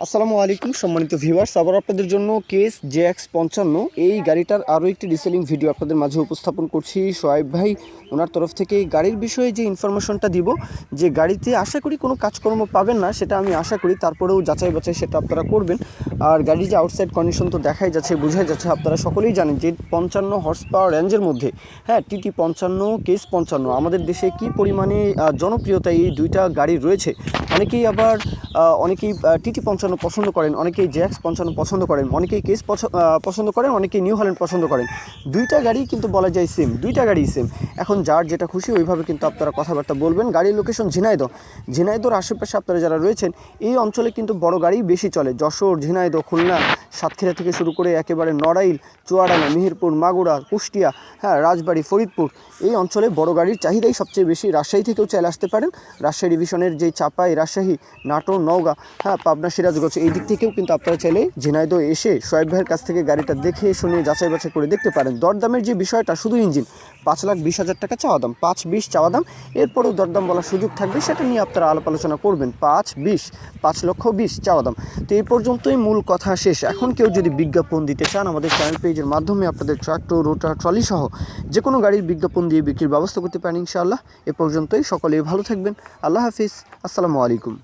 আসসালামু আলাইকুম সম্মানিত ভিউয়ার্স, আবার আপনাদের জন্য কেস JX55 এই গাড়িটার আরও একটি রিসেলিং ভিডিও আপনাদের মাঝে উপস্থাপন করছি। সোহাইব ভাই ওনার তরফ থেকে গাড়ির বিষয়ে যে ইনফরমেশনটা দিব, যে গাড়িতে আশা করি কোনো কাজকর্ম পাবেন না সেটা আমি আশা করি, তারপরেও যাচাই বাছাই সেটা আপনারা করবেন। আর গাড়ির যে আউটসাইড কন্ডিশন তো দেখাই যাচ্ছে, বোঝাই যাচ্ছে, আপনারা সকলেই জানেন যে 55 হর্স পাওয়ার রেঞ্জের মধ্যে TT 55 কেস 55 আমাদের দেশে কি পরিমাণে জনপ্রিয়তা এই দুইটা গাড়ি রয়েছে। অনেকেই TT 55 পছন্দ করেন, অনেকেই JX55 পছন্দ করেন, অনেকেই কেস পছন্দ করেন, অনেকেই নিউ হল্যান্ড পছন্দ করেন। দুইটা গাড়ি কিন্তু বলা যায় সেম, দুইটা গাড়ি সেম। এখন যার যেটা খুশি ওইভাবে কিন্তু আপনারা কথাবার্তা বলবেন। গাড়ির লোকেশন ঝিনাইদহর আশেপাশে আপনারা যারা রয়েছেন এই অঞ্চলে কিন্তু বড় গাড়ি বেশি চলে। যশোর, ঝিনাইদহ, খুলনা, সাতক্ষীরা থেকে শুরু করে একেবারে নড়াইল, চুয়াডাঙ্গা, মেহেরপুর, মাগুরা, কুষ্টিয়া, রাজবাড়ী, ফরিদপুর, এই অঞ্চলে বড় গাড়ির চাহিদাই সবচেয়ে বেশি। রাজশাহী থেকেও চাইলে আসতে পারেন। রাজশাহী ডিভিশনের যেই চাপাই, রাজশাহী, নাটোর, নওগাঁ, পাবনা, সিরাজগঞ্জ, এই দিক থেকেও কিন্তু আপনারা চাইলে ঝিনাইদহ এসে সোহাইব ভাইয়ের কাছ থেকে গাড়িটা দেখে শুনে যাচাই বাছাই করে দেখতে পারেন। দরদামের যে বিষয়টা, শুধু ইঞ্জিন 5,20,000 টাকা চাওয়া দাম, 5,20 চাওয়া দাম, এরপরেও দরদাম বলার সুযোগ থাকবে, সেটা নিয়ে আপনারা আলাপ আলোচনা করবেন। 5,20 চাওয়া দাম। তো এই পর্যন্তই মূল কথা শেষ। এখন কেউ যদি বিজ্ঞাপন দিতে চান আমাদের চ্যানেল পেজের মাধ্যমে আপনাদের ট্রাক্টর, রোটার, ট্রলি সহ যে কোনো গাড়ির বিজ্ঞাপন দিয়ে বিক্রির ব্যবস্থা করতে পারেন ইনশাআল্লাহ। এ পর্যন্তই, সকলেই ভালো থাকবেন। আল্লাহ হাফিজ, আসসালামু আলাইকুম।